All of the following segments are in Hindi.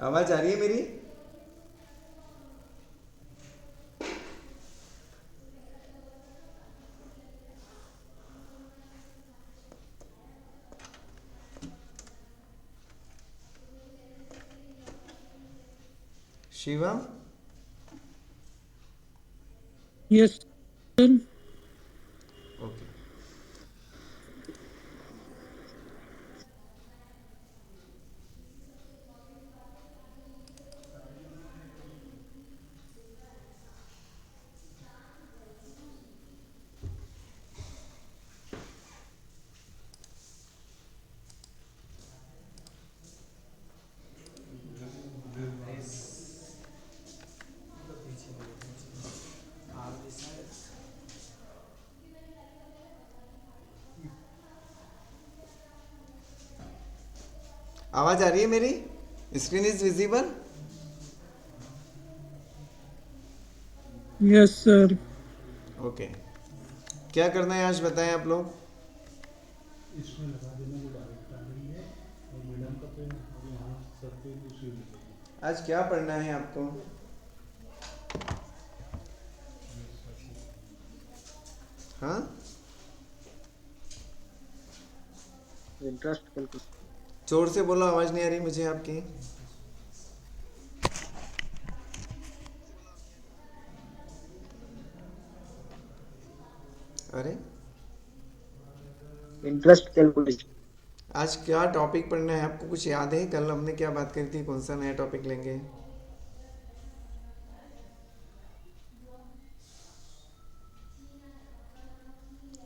आवाज आ रही है मेरी? शिवम। Yes sir. ओके। आवाज आ रही है मेरी? Screen is visible? Yes sir. Okay. क्या करना है आज बताएं आप लोग। आज क्या पढ़ना है आपको? हाँ। Interest calculation. जोर से बोलो, आवाज नहीं आ रही मुझे आपकी। अरे, इंटरेस्ट कैलकुलेशन। आज क्या टॉपिक पढ़ना है आपको? कुछ याद है कल हमने क्या बात करी थी? कौन सा नया टॉपिक लेंगे?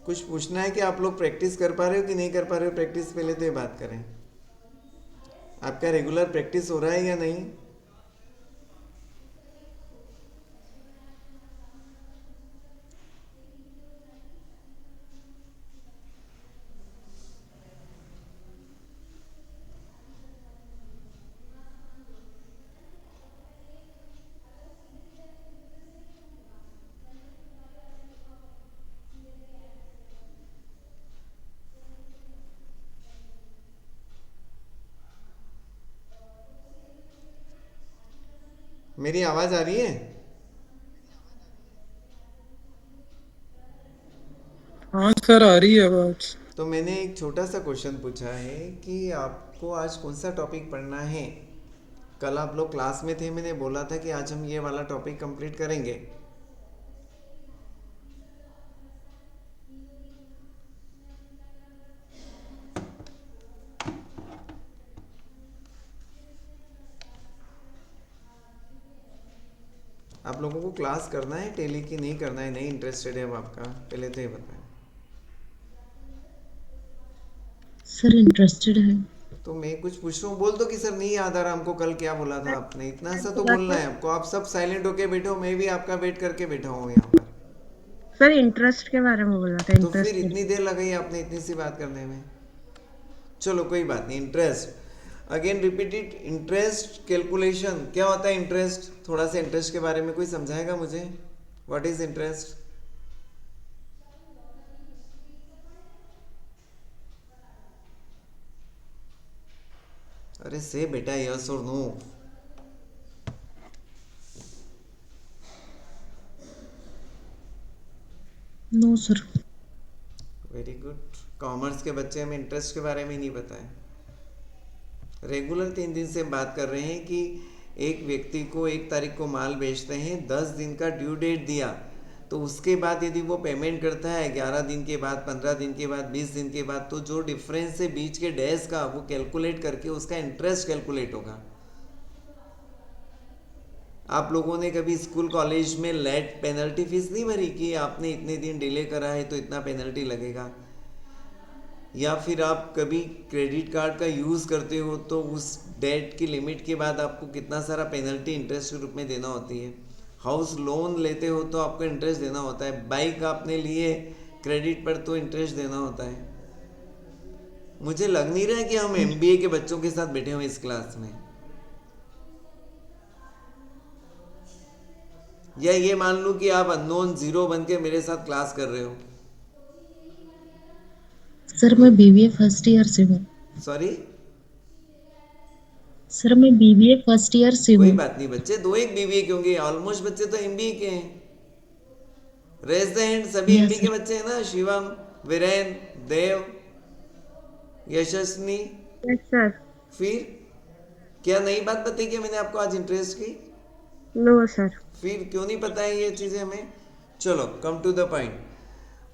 कुछ पूछना है कि आप लोग प्रैक्टिस कर पा रहे हो कि नहीं कर पा रहे हो? प्रैक्टिस पहले तो ये बात करें। आपका रेगुलर प्रैक्टिस हो रहा है या नहीं? मेरी आवाज आ रही है? हाँ सर, आ रही है आवाज। तो मैंने एक छोटा सा क्वेश्चन पूछा है कि आपको आज कौन सा टॉपिक पढ़ना है। कल आप लोग क्लास में थे, मैंने बोला था कि आज हम ये वाला टॉपिक कंप्लीट करेंगे। आप लोगों को क्लास करना है टेली की नहीं करना है? नहीं इंटरेस्टेड है अब आपका? पहले तो ये बताएं। सर इंटरेस्टेड है। तो मैं कुछ पूछ रहा हूँ, बोल दो कि सर नहीं याद आ रहा हमको, कल क्या बोला था आपने, इतना सा तो बोलना है आपको। आप सब साइलेंट होके बैठो, मैं भी आपका वेट करके बैठा हूँ यहाँ पर। सर इंटरेस्ट के बारे में बोला था, तो फिर इंटरेस्ट। इतनी देर लगाई आपने इतनी सी बात करने में। चलो कोई बात नहीं। Interest, again repeat it. Interest calculation क्या होता है? इंटरेस्ट, थोड़ा सा इंटरेस्ट के बारे में कोई समझाएगा मुझे? What is interest? अरे से बेटा, यस और no. No sir. Very good. Commerce के बच्चे हमें इंटरेस्ट के बारे में नहीं बताए। रेगुलर 3 दिन से बात कर रहे हैं कि एक व्यक्ति को 1 तारीख को माल बेचते हैं, 10 दिन का ड्यू डेट दिया, तो उसके बाद यदि वो पेमेंट करता है 11 दिन के बाद, 15 दिन के बाद, 20 दिन के बाद, तो जो डिफरेंस है बीच के डेज का वो कैलकुलेट करके उसका इंटरेस्ट कैलकुलेट होगा। आप लोगों ने कभी स्कूल कॉलेज में लेट पेनल्टी फीस नहीं भरी कि आपने इतने दिन डिले करा है तो इतना पेनल्टी लगेगा? या फिर आप कभी क्रेडिट कार्ड का यूज़ करते हो तो उस डेट की लिमिट के बाद आपको कितना सारा पेनल्टी इंटरेस्ट के रूप में देना होती है? हाउस लोन लेते हो तो आपको इंटरेस्ट देना होता है, बाइक आपने लिए क्रेडिट पर तो इंटरेस्ट देना होता है। मुझे लग नहीं रहा है कि हम एमबीए के बच्चों के साथ बैठे हुए इस क्लास में। या ये मान लूँ कि आप अननोन जीरो बन के मेरे साथ क्लास कर रहे हो। सर मैं बीबीए फर्स्ट ईयर से हूँ। सॉरी? सर मैं बीबीए फर्स्ट ईयर से कोई हूँ। बात नहीं बच्चे, दो एक बीबीए क्योंकि ऑलमोस्ट बच्चे तो एमबीए के हैं। रेज द हैंड, सभी यस एमबीए के सर। बच्चे हैं ना? शिवम, वीरेन, देव, यशस्नी। Yes sir. फिर क्या नई बात बताई क्या मैंने आपको आज इंटरेस्ट की? No sir. फिर क्यों नहीं पता है ये चीज़ें हमें? चलो कम टू द पॉइंट।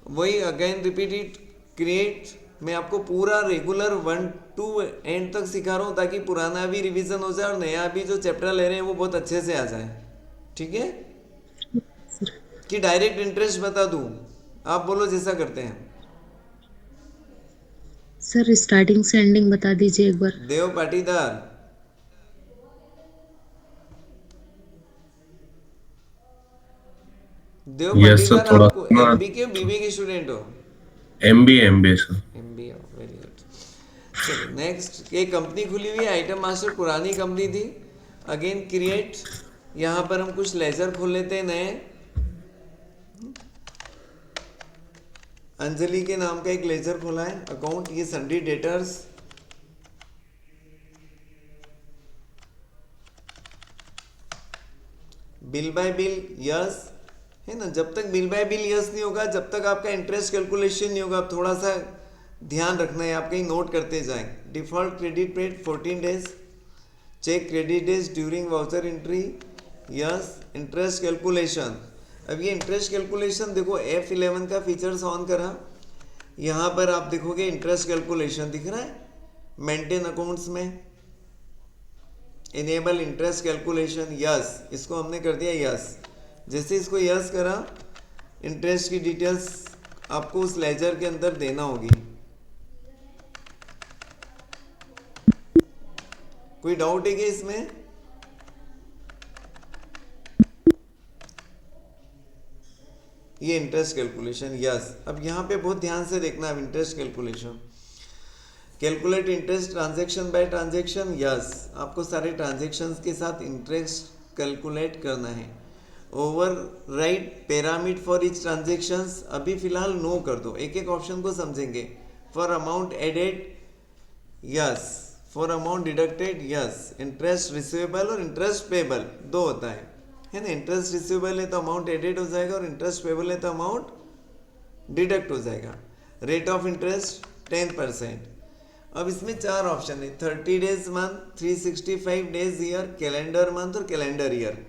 वही अगेन रिपीट इट, क्रिएट। मैं आपको पूरा रेगुलर 1 to एंड तक सिखा रहा हूँ ताकि पुराना भी रिवीजन हो जाए और नया भी जो चैप्टर ले रहे हैं वो बहुत अच्छे से आ जाए। ठीक है? सर कि डायरेक्ट इंटरेस्ट बता दूँ? आप बोलो जैसा करते हैं। सर स्टार्टिंग से एंडिंग बता दीजिए एक बार। देव पाटीदार, देव यस सर, पाटीदार, थोड़ा आपको ना। एमबी के बीबी के स्टूडेंट हो? MBA sir. MB, very good. चलो नेक्स्ट, एक कंपनी खुली हुई है आइटम मास्टर, पुरानी कंपनी थी। अगेन क्रिएट, यहाँ पर हम कुछ लेजर खोल लेते हैं नए। अंजलि के नाम का एक लेजर खोला है अकाउंट, ये सन्डी debtors. Bill bye bill yes है ना? जब तक बिल बाय बिल यस नहीं होगा, जब तक आपका इंटरेस्ट कैलकुलेशन नहीं होगा, आप थोड़ा सा ध्यान रखना है, आप कहीं नोट करते जाएं। Default credit paid 14 days, check credit days during voucher entry yes. Interest calculation, अब ये इंटरेस्ट कैलकुलेशन देखो, F11 का फीचर्स ऑन करा, यहाँ पर आप देखोगे इंटरेस्ट कैलकुलेशन दिख रहा है मेंटेन अकाउंट्स में। इनेबल इंटरेस्ट कैलकुलेशन यस, इसको हमने कर दिया यस। जैसे इसको यस करा, इंटरेस्ट की डिटेल्स आपको उस लेजर के अंदर देना होगी। कोई डाउट है क्या इसमें? ये इंटरेस्ट कैलकुलेशन यस। अब यहाँ पे बहुत ध्यान से देखना है interest calculation. Calculate interest transaction bye transaction yes, आपको सारे ट्रांजैक्शंस के साथ इंटरेस्ट कैलकुलेट करना है। Over right parameter for each transactions, अभी फिलहाल नो कर दो, एक एक ऑप्शन को समझेंगे। For amount added yes, for amount deducted yes. Interest receivable और इंटरेस्ट पेबल दो होता है ना? इंटरेस्ट रिसीवेबल है तो अमाउंट एडेड हो जाएगा और इंटरेस्ट पेबल है तो अमाउंट डिडक्ट हो जाएगा। Rate of interest 10%। अब इसमें चार ऑप्शन है, 30 days month, 365 days year, calendar month और कैलेंडर ईयर।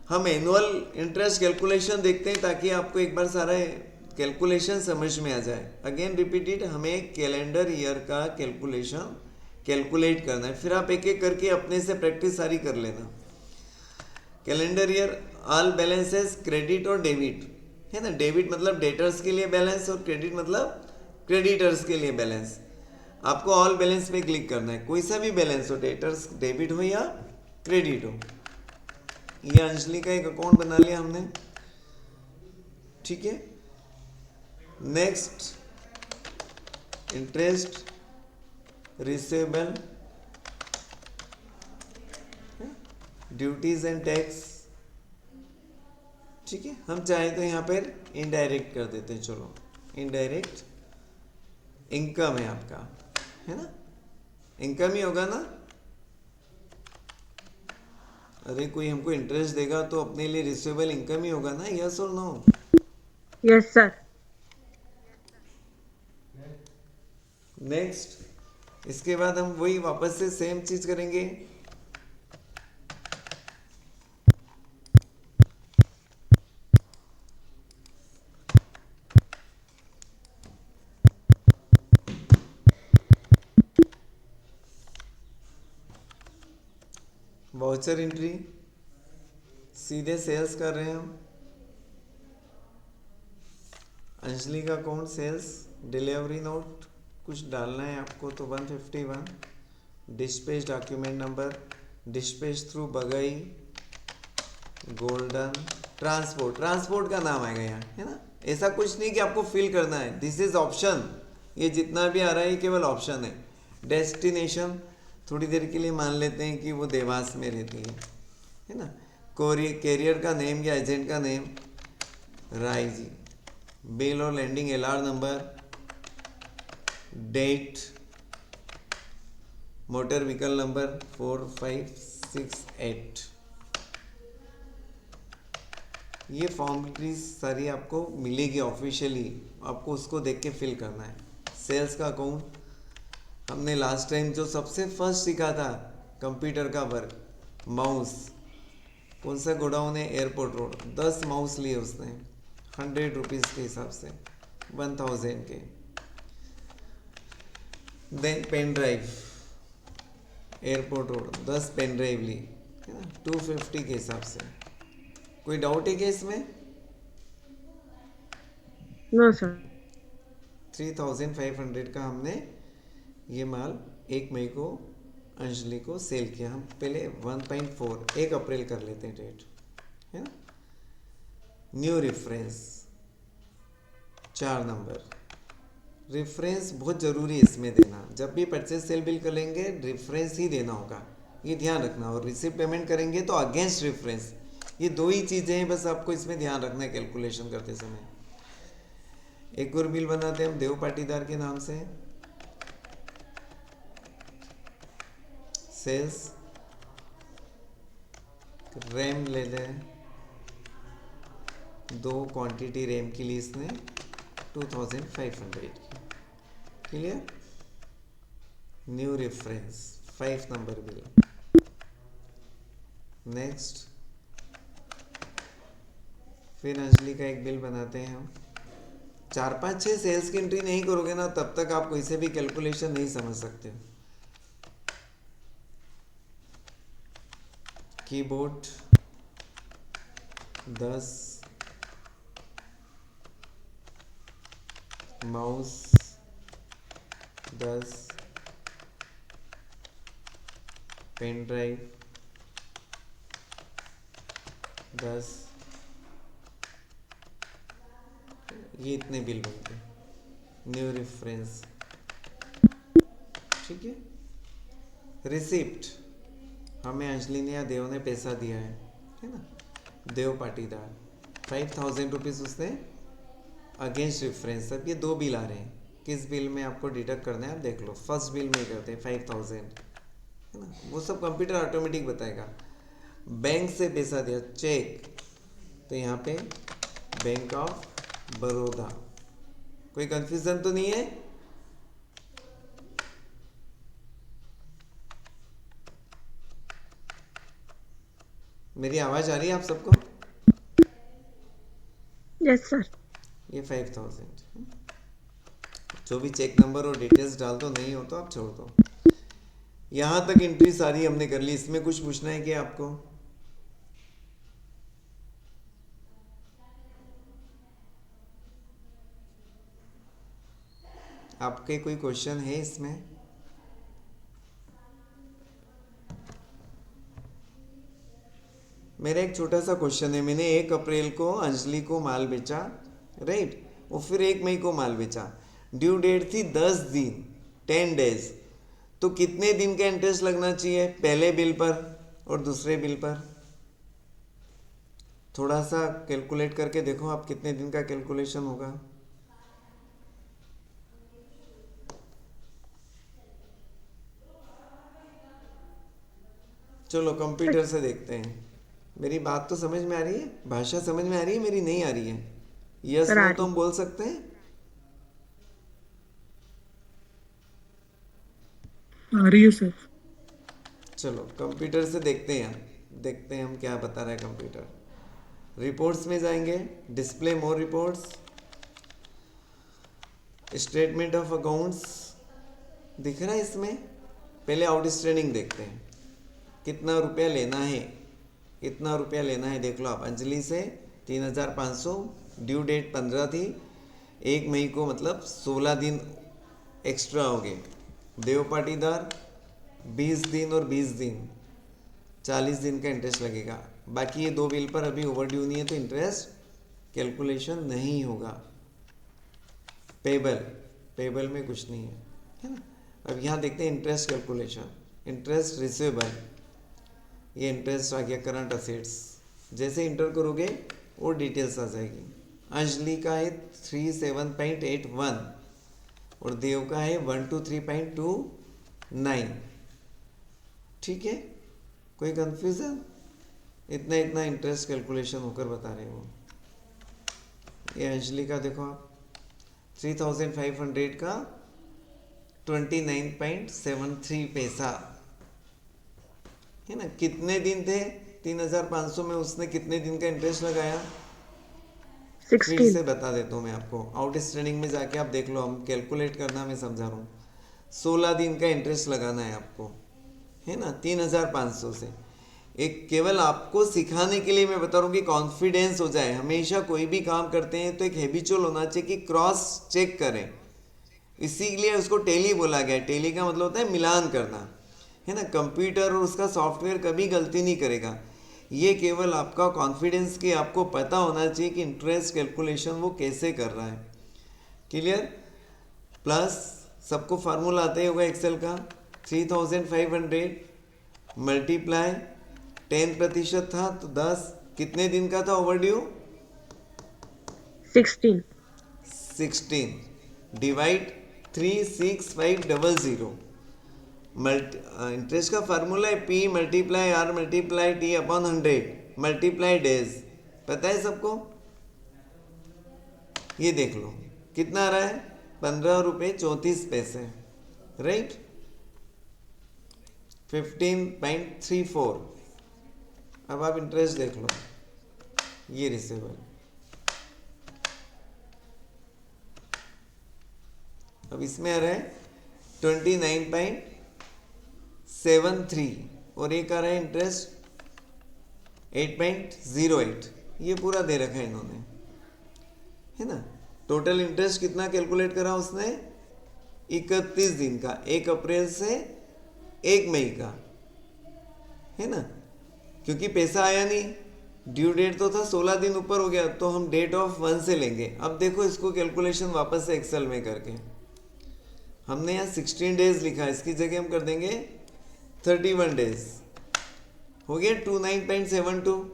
हम एनुअल इंटरेस्ट कैलकुलेशन देखते हैं ताकि आपको एक बार सारा कैलकुलेशन समझ में आ जाए। अगेन रिपीटेड, हमें कैलेंडर ईयर का कैलकुलेशन कैलकुलेट करना है, फिर आप एक एक करके अपने से प्रैक्टिस सारी कर लेना। Calendar year all balances credit और डेबिट है ना? डेबिट मतलब डेटर्स के लिए बैलेंस और क्रेडिट मतलब क्रेडिटर्स के लिए बैलेंस। आपको ऑल बैलेंस पे क्लिक करना है, कोई सा भी बैलेंस हो, डेटर्स डेबिट हो या क्रेडिट हो। ये अंजलि का एक अकाउंट बना लिया हमने, ठीक है। Next, interest receivable, duties and tax, ठीक है। हम चाहे तो यहाँ पर इनडायरेक्ट कर देते हैं, चलो इनडायरेक्ट इनकम है आपका, है ना? इनकम ही होगा ना? अरे कोई हमको इंटरेस्ट देगा तो अपने लिए रिसीवेबल इनकम ही होगा ना? यस और नो? Yes sir. नेक्स्ट, इसके बाद हम वही वापस से सेम चीज करेंगे। वाउचर एंट्री, सीधे सेल्स कर रहे हैं हम। अंजलि का अकाउंट सेल्स, डिलीवरी नोट कुछ डालना है आपको तो 151, dispatch document number, dispatch through Bagai golden, transport, transport का नाम आएगा यहाँ, है ना? ऐसा कुछ नहीं कि आपको फिल करना है, दिस इज ऑप्शन। ये जितना भी आ रहा है ये केवल ऑप्शन है। डेस्टिनेशन, थोड़ी देर के लिए मान लेते हैं कि वो देवास में रहती है ना? कैरियर का नेम या एजेंट का नेम राय जी, बिल और landing LR number, date, motor vehicle number 4568। ये फॉर्मेलिटीज सारी आपको मिलेगी ऑफिशियली, आपको उसको देख के फिल करना है। सेल्स का अकाउंट हमने लास्ट टाइम जो सबसे फर्स्ट सीखा था कंप्यूटर का वर्क, माउस। कौन सा गोडाउन है? Airport road. 10 माउस लिए उसने 100 रुपीज़ के हिसाब से, 1000 के। Then pen drive, airport road 10 pen drive ली, है ना, 250 के हिसाब से। कोई डाउट है क्या इसमें? No sir. 3500 का हमने ये माल 1 मई को अंजलि को सेल किया। हम पहले 1.4 1 अप्रैल कर लेते हैं डेट, है ना। New reference 4 number. रेफरेंस बहुत ज़रूरी है इसमें देना। जब भी परचेज सेल बिल करेंगे रेफरेंस ही देना होगा, ये ध्यान रखना। और रिसिप्ट पेमेंट करेंगे तो अगेंस्ट रेफरेंस। ये 2 ही चीज़ें हैं बस, आपको इसमें ध्यान रखना है कैलकुलेशन करते समय। एक और बिल बनाते हैं हम देव पाटीदार के नाम से। सेल्स रैम ले लें, 2 क्वांटिटी रैम की ली इसने 2500 की। Clear? New reference 5 number bill. Next फिर अंजलि का एक बिल बनाते हैं हम। 4 5 6 सेल्स की एंट्री नहीं करोगे ना तब तक आप कोई से भी कैलकुलेशन नहीं समझ सकते हो। Keyboard 10, mouse 10, pen drive 10। ये इतने बिल बनते हैं। न्यू रेफरेंस, ठीक है। रिसिप्ट हमें अंजलि ने या देव ने पैसा दिया है ना, देव पाटीदार 5000 रुपीज़ उसने अगेंस्ट रेफरेंस। अब ये 2 बिल आ रहे हैं, किस बिल में आपको डिडक्ट करना है आप देख लो। फर्स्ट बिल में करते हैं 5000, है ना, वो सब कंप्यूटर ऑटोमेटिक बताएगा। बैंक से पैसा दिया चेक, तो यहाँ पे बैंक ऑफ बड़ौदा। कोई कंफ्यूजन तो नहीं है? मेरी आवाज आ रही है आप सबको? Yes sir. ये 5000। जो भी चेक नंबर और डिटेल्स डाल दो, नहीं हो तो आप छोड़ दो। यहां तक एंट्री सारी हमने कर ली। इसमें कुछ पूछना है क्या आपको? आपके कोई क्वेश्चन है इसमें? मेरा एक छोटा सा क्वेश्चन है। मैंने 1 अप्रैल को अंजलि को माल बेचा, राइट, और फिर 1 मई को माल बेचा। ड्यू डेट थी 10 दिन, 10 डेज। तो कितने दिन का इंटरेस्ट लगना चाहिए पहले बिल पर और दूसरे बिल पर? थोड़ा सा कैलकुलेट करके देखो आप कितने दिन का कैलकुलेशन होगा। चलो कंप्यूटर से देखते हैं। मेरी बात तो समझ में आ रही है? भाषा समझ में आ रही है मेरी? नहीं आ रही है? यस सर, आ नो रही तो हम बोल सकते हैं। आ रही है सर। चलो कंप्यूटर से देखते हैं हम क्या बता रहा है कंप्यूटर। रिपोर्ट्स में जाएंगे, display more reports, statement of accounts दिख रहा है इसमें। पहले आउटस्टैंडिंग देखते हैं, कितना रुपया लेना है, कितना रुपया लेना है देख लो आप। अंजलि से 3500, ड्यू डेट 15 थी, 1 मई को मतलब 16 दिन एक्स्ट्रा हो गए। देव पाटीदार 20 दिन और 20 दिन, 40 दिन का इंटरेस्ट लगेगा। बाकी ये 2 बिल पर अभी ओवरड्यू नहीं है तो इंटरेस्ट कैलकुलेशन नहीं होगा। पेबल में कुछ नहीं है ना। अब यहाँ देखते हैं इंटरेस्ट कैलकुलेशन। इंटरेस्ट रिसीवेबल, ये इंटरेस्ट आ गया करंट असेट्स। जैसे इंटर करोगे वो डिटेल्स आ जाएगी। अंजलि का है 37.81 और देव का है 123.29। ठीक है, कोई कंफ्यूजन? इतना इतना इंटरेस्ट कैलकुलेशन होकर बता रहे हो। ये अंजलि का देखो आप, 3500 का 29.73 पैसा है ना। कितने दिन थे 3500 में, उसने कितने दिन का इंटरेस्ट लगाया? फिर 16. से बता देता हूँ मैं आपको, आउटस्टैंडिंग में जाके आप देख लो, हम कैलकुलेट करना मैं समझा रहा हूँ। 16 दिन का इंटरेस्ट लगाना है आपको, है ना, 3500 से। एक केवल आपको सिखाने के लिए मैं बता रहा हूँ कि कॉन्फिडेंस हो जाए। हमेशा कोई भी काम करते हैं तो एक हैबिचुअल होना चाहिए कि क्रॉस चेक करें, इसीलिए उसको टेली बोला गया है। टेली का मतलब होता है मिलान करना, है ना। कंप्यूटर और उसका सॉफ्टवेयर कभी गलती नहीं करेगा। ये केवल आपका कॉन्फिडेंस कि आपको पता होना चाहिए कि इंटरेस्ट कैलकुलेशन वो कैसे कर रहा है। क्लियर? प्लस सबको फार्मूला आता ही होगा एक्सेल का, 3500 मल्टीप्लाई 10% था तो 10, कितने दिन का था ओवरड्यू? 16. 16 डिवाइड 36500। इंटरेस्ट का फार्मूला है P multiply R multiply T upon 100 multiply days. पता है सबको? ये देख लो कितना आ रहा है, 15 रुपये 34 पैसे, राइट। 15.34। अब आप इंटरेस्ट देख लो, ये रिसीवेबल। अब इसमें आ रहा है 29.73 और एक आ रहा है इंटरेस्ट 8.08। ये पूरा दे रखा है इन्होंने, है ना। टोटल इंटरेस्ट कितना कैलकुलेट करा उसने? 31 दिन का, 1 अप्रैल से 1 मई का, है ना। क्योंकि पैसा आया नहीं, ड्यू डेट तो था 16 दिन ऊपर हो गया, तो हम डेट ऑफ 1 से लेंगे। अब देखो इसको कैलकुलेशन वापस से एक्सेल में करके, हमने यहाँ 16 डेज लिखा है, इसकी जगह हम कर देंगे 31 डेज। हो गया 29.72।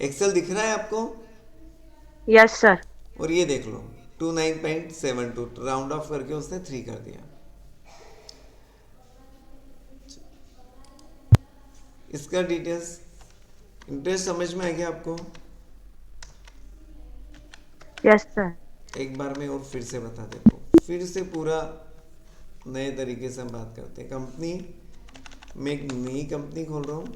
एक्सेल दिख रहा है आपको? Yes, sir. और ये देख लो 29.72, राउंड ऑफ करके उसने 3 कर दिया। इसका डिटेल्स इंटरेस्ट समझ में आ गया आपको? Yes, sir. एक बार मैं और फिर से बता देता हूँ, फिर से पूरा नए तरीके से हम बात करते हैं। कंपनी, मैं एक नई कंपनी खोल रहा हूँ,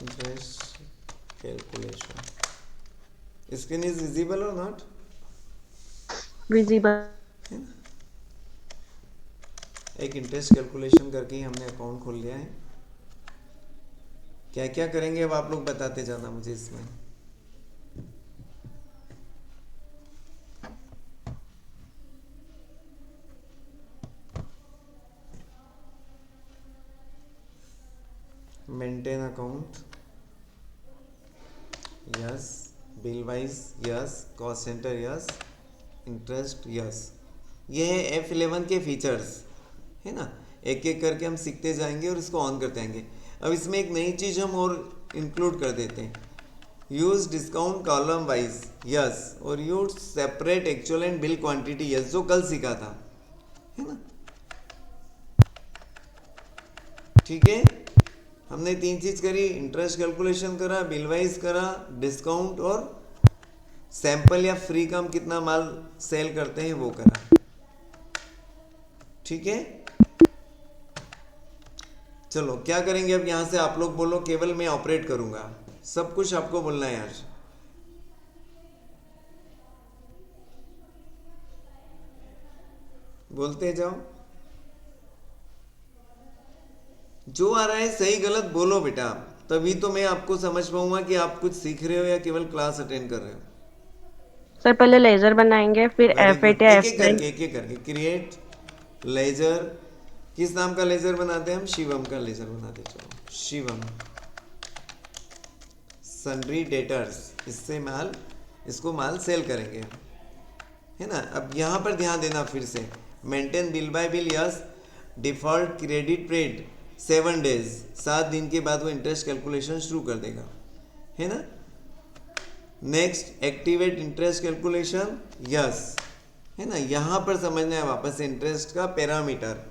interest calculation. Screen is visible और नॉट? Visible. है ना। एक इंटरेस्ट कैलकुलेशन करके ही हमने अकाउंट खोल लिया है। क्या क्या करेंगे अब आप लोग बताते जाना मुझे इसमें। Maintain account, yes. Bill wise, yes. Cost centre, yes. Interest, yes. ये है F11 के फीचर्स, है ना। एक एक करके हम सीखते जाएंगे और इसको ऑन करते जाएंगे। अब इसमें एक नई चीज़ हम और इंक्लूड कर देते हैं, use discount column wise, yes. और use separate actual and bill quantity, yes, जो कल सीखा था, है ना। ठीक है, हमने 3 चीज करी, इंटरेस्ट कैलकुलेशन करा, बिल वाइज करा, डिस्काउंट और सैंपल या फ्री का हम कितना माल सेल करते हैं वो करा। ठीक है, चलो क्या करेंगे अब यहां से आप लोग बोलो, केवल मैं ऑपरेट करूंगा, सब कुछ आपको बोलना है आज। बोलते जाओ, जो आ रहा है सही गलत बोलो बेटा, तभी तो मैं आपको समझ पाऊंगा कि आप कुछ सीख रहे हो या केवल क्लास अटेंड कर रहे हो। सर पहले लेजर बनाएंगे, फिर वेरी F8 गुड, या एक एक F9. करके, एक एक करके। क्रिएट लेजर, किस नाम का लेजर बनाते हैं हम? शिवम का लेजर बनाते। चलो शिवम सन्ड्री डेटर्स, इससे माल, इसको माल सेल करेंगे, है ना। अब यहाँ पर ध्यान देना फिर से, maintain bill bye bill, yes. Default credit period 7 days, 7 दिन के बाद वो इंटरेस्ट कैलकुलेशन शुरू कर देगा, है ना। Next, activate interest calculation, yes. है ना। यहाँ पर समझना है वापस इंटरेस्ट का पैरामीटर,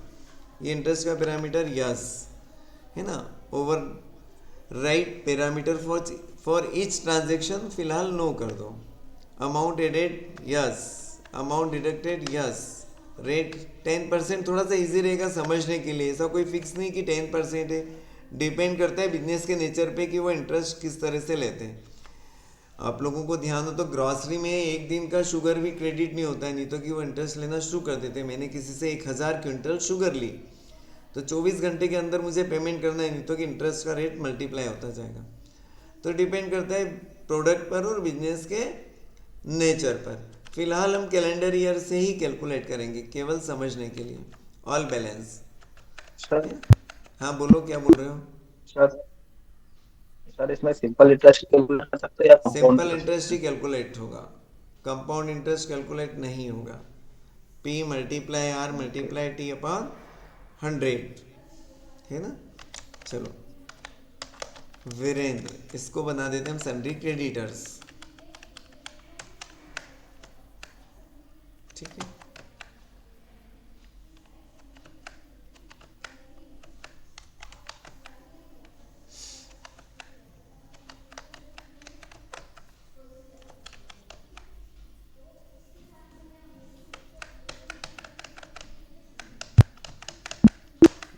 ये इंटरेस्ट का पैरामीटर यस है ना। Overwrite parameter for each transaction फिलहाल नो कर दो। Amount added yes, amount deducted yes. Rate 10%, थोड़ा सा इजी रहेगा समझने के लिए, ऐसा कोई फिक्स नहीं कि 10% है, डिपेंड करता है बिजनेस के नेचर पे कि वो इंटरेस्ट किस तरह से लेते हैं। आप लोगों को ध्यान हो तो ग्रॉसरी में एक दिन का शुगर भी क्रेडिट नहीं होता है, नहीं तो कि वो इंटरेस्ट लेना शुरू कर देते हैं। मैंने किसी से 1000 क्विंटल शुगर ली तो 24 घंटे के अंदर मुझे पेमेंट करना है, नहीं तो कि इंटरेस्ट का रेट मल्टीप्लाई होता जाएगा। तो डिपेंड करता है प्रोडक्ट पर और बिजनेस के नेचर पर। फिलहाल हम कैलेंडर ईयर से ही कैलकुलेट करेंगे केवल समझने के लिए। All balance. सर हाँ बोलो, क्या बोल रहे हो? सर सर इसमें सिंपल इंटरेस्ट कैलकुलेट कर सकते हैं या कंपाउंड सिंपल कर इंटरेस्ट सकते ही हैं? कैलकुलेट होगा, कंपाउंड इंटरेस्ट कैलकुलेट नहीं होगा। P multiply R okay. Multiply T upon 100 है ना। चलो वीरेंद्र, इसको बना देते हैं हम सन्ड्री क्रेडिटर्स। ठीक है,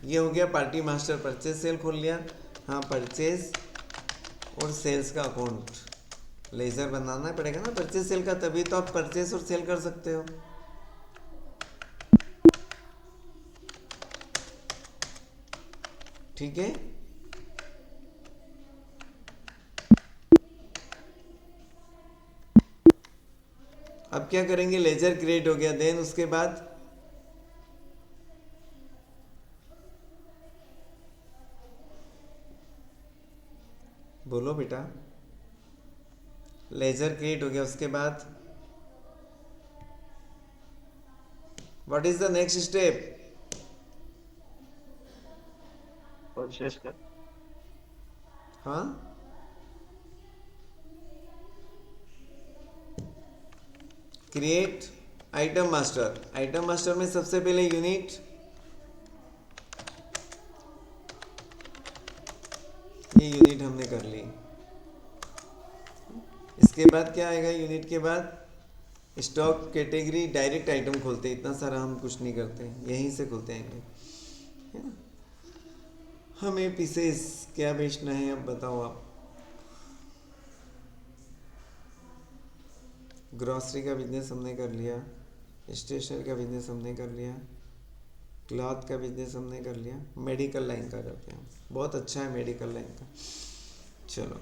ये हो गया पार्टी मास्टर। परचेज सेल खोल लिया। हाँ, परचेज और सेल्स का अकाउंट लेजर बनाना पड़ेगा ना परचेज सेल का, तभी तो आप परचेज और सेल कर सकते हो। ठीक है, अब क्या करेंगे, लेजर क्रिएट हो गया, देन उसके बाद बोलो बेटा, लेजर क्रिएट हो गया, उसके बाद what is the next step? Purchase कर। हाँ, create item master. Item master में सबसे पहले यूनिट, ये यूनिट हमने कर ली। इसके बाद क्या आएगा? यूनिट के बाद स्टॉक कैटेगरी, डायरेक्ट आइटम खोलते हैं, इतना सारा हम कुछ नहीं करते, यहीं से खुलते आएंगे, है ना। हमें पीसेस क्या बेचना है अब बताओ आप। ग्रॉसरी का बिजनेस हमने कर लिया, स्टेशनरी का बिजनेस हमने कर लिया, क्लॉथ का बिजनेस हमने कर लिया, मेडिकल लाइन का करते हैं। बहुत अच्छा है मेडिकल लाइन का। चलो,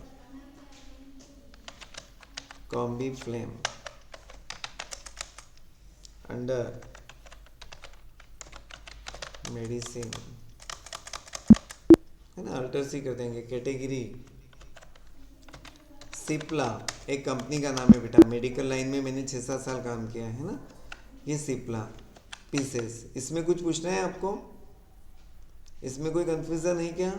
कॉम्बी फ्लेम अंडर मेडिसिन, है ना, अल्टर सी कर देंगे। कैटेगरी सिप्ला, एक कंपनी का नाम है बेटा, मेडिकल लाइन में मैंने 6-7 साल काम किया है ना। ये सिप्ला पीसेस। इसमें कुछ पूछना है आपको? इसमें कोई कंफ्यूजन है क्या?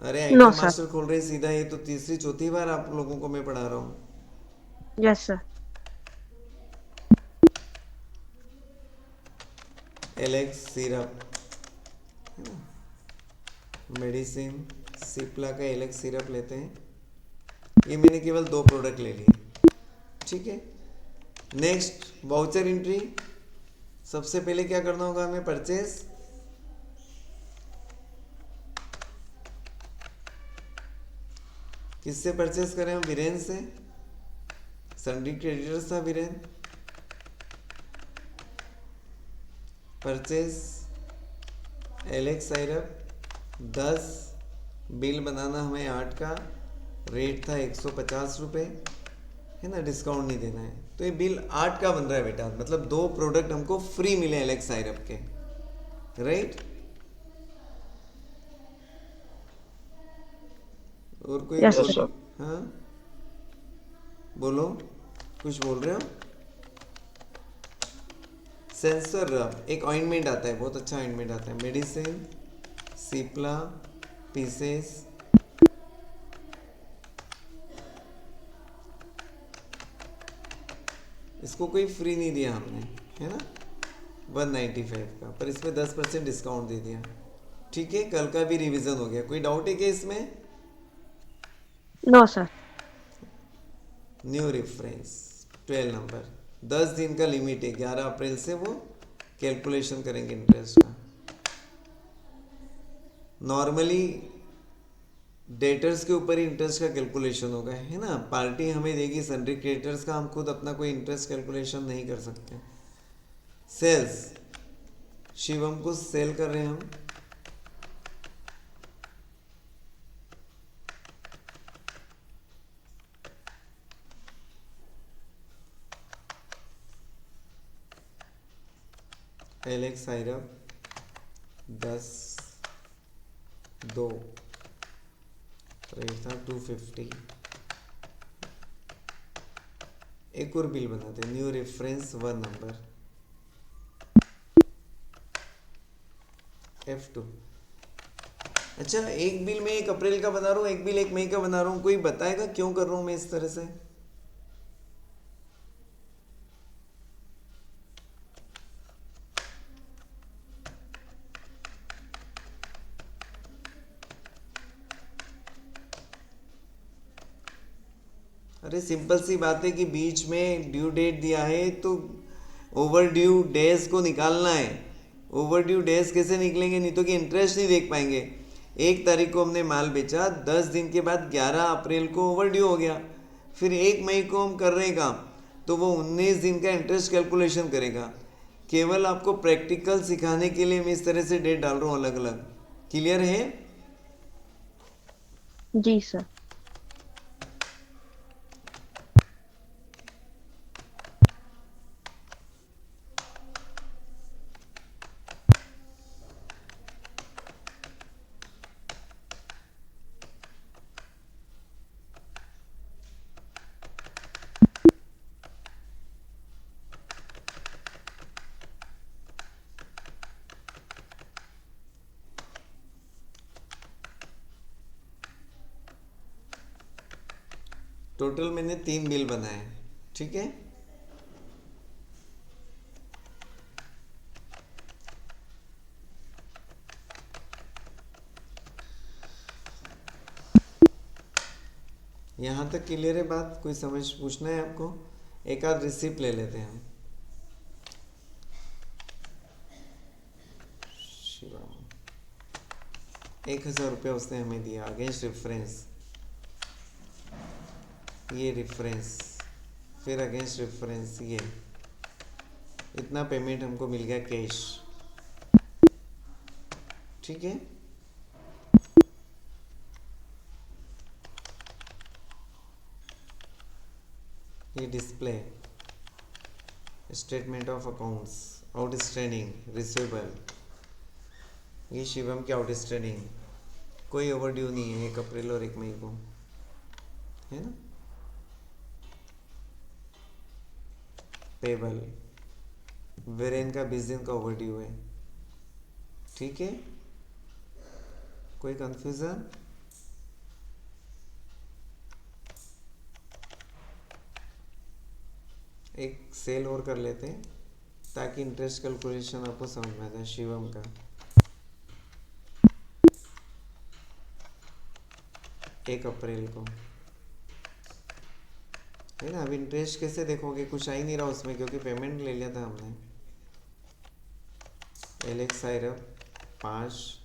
अरे नो आइटम सर। मास्टर खोल रहे सीधा, ये तो तीसरी चौथी बार आप लोगों को मैं पढ़ा रहा हूँ। Yes sir. Alex syrup, medicine Cipla का एलेक्स सिरप लेते हैं। ये मैंने केवल 2 प्रोडक्ट ले लिए, ठीक है। Next voucher entry. सबसे पहले क्या करना होगा हमें? परचेज, किससे परचेज करें हम? वीरेन से। सन्ड्री क्रेडिटर्स था Viren. Purchase Alex syrup 10, bill बनाना हमें 8 का, रेट था 150 रुपये, है ना, डिस्काउंट नहीं देना है। तो ये बिल 8 का बन रहा है बेटा, मतलब 2 प्रोडक्ट हमको फ्री मिले एलेक्स सिरप के, राइट। और कोई यस यस सर। बोल, सर। हाँ बोलो, कुछ बोल रहे हो? सेंसर रब, एक ऑइंटमेंट आता है, बहुत अच्छा ऑइंटमेंट आता है। मेडिसिन सिप्ला पीसेस, इसको कोई फ्री नहीं दिया हमने, है ना, 195 का, पर इसमें 10% डिस्काउंट दे दिया। ठीक है, कल का भी रिवीजन हो गया। कोई डाउट है क्या इसमें? No sir. New reference 12 number, 10 दिन का लिमिट है, 11 अप्रैल से वो कैलकुलेशन करेंगे इंटरेस्ट का। नॉर्मली डेटर्स के ऊपर ही इंटरेस्ट का कैलकुलेशन होगा, है ना, पार्टी हमें देगी सन्ड्री क्रेडिटर्स का, हम खुद अपना कोई इंटरेस्ट कैलकुलेशन नहीं कर सकते। सेल्स, शिवम को सेल कर रहे हैं हम। एलेक्स साइरप 10 2 रेट था 250। एक और बिल बनाते हैं, न्यू रेफरेंस 1 नंबर F2। अच्छा, एक बिल मैं 1 अप्रैल का बना रहा हूँ, एक बिल 1 मई का बना रहा हूँ, कोई बताएगा क्यों कर रहा हूँ मैं इस तरह से? अरे सिंपल सी बात है कि बीच में ड्यू डेट दिया है तो ओवर ड्यू डेज को निकालना है। ओवर ड्यू डेज कैसे निकलेंगे? नहीं तो कि इंटरेस्ट नहीं देख पाएंगे। 1 तारीख को हमने माल बेचा, 10 दिन के बाद 11 अप्रैल को ओवर ड्यू हो गया, फिर 1 मई को हम कर रहे हैं काम, तो वो 19 दिन का इंटरेस्ट कैलकुलेशन करेगा। केवल आपको प्रैक्टिकल सिखाने के लिए मैं इस तरह से डेट डाल रहा हूँ अलग अलग। क्लियर है? जी सर। टोटल मैंने 3 बिल बनाए, ठीक है। यहाँ तक क्लियर है बात? कोई समझ पूछना है आपको? एक आध रिसिप्ट ले लेते हैं हम। शिवम 1000 रुपया उसने हमें दिया अगेंस्ट रेफरेंस, ये रेफरेंस, फिर अगेंस्ट रेफरेंस ये, इतना पेमेंट हमको मिल गया कैश, ठीक है। ये display statement of accounts, outstanding receivable, ये शिवम के आउटस्टैंडिंग, कोई ओवरड्यू नहीं है 1 अप्रैल और 1 मई को, है ना। पेबल, वीरेन का 20 दिन का ओवरड्यू है, ठीक है। कोई कंफ्यूजन? एक सेल और कर लेते हैं ताकि इंटरेस्ट कैलकुलेशन आपको समझ में आता है। शिवम का 1 अप्रैल को, है ना। अब इंटरेस्ट कैसे देखोगे? कुछ आ ही नहीं रहा उसमें क्योंकि पेमेंट ले लिया था हमने। एलेक्स साइरप 5,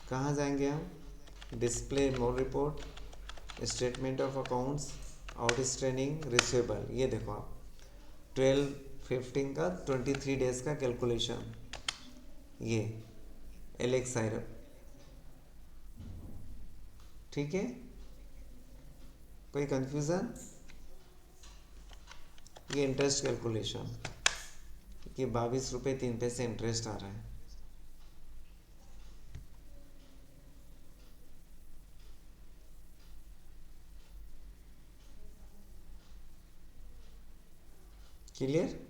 कहाँ जाएंगे हम? Display more report, statement of accounts, outstanding receivable, ये देखो आप 12-15 का 23 डेज का कैलकुलेशन, ये एलेक्स साइरप, ठीक है। कोई कंफ्यूजन? ये इंटरेस्ट कैलकुलेशन, ये 22 रुपये 3 पैसे इंटरेस्ट आ रहा है। क्लियर?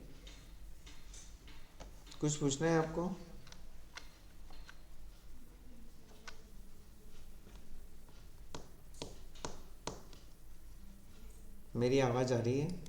कुछ पूछना है आपको? मेरी आवाज़ आ रही है?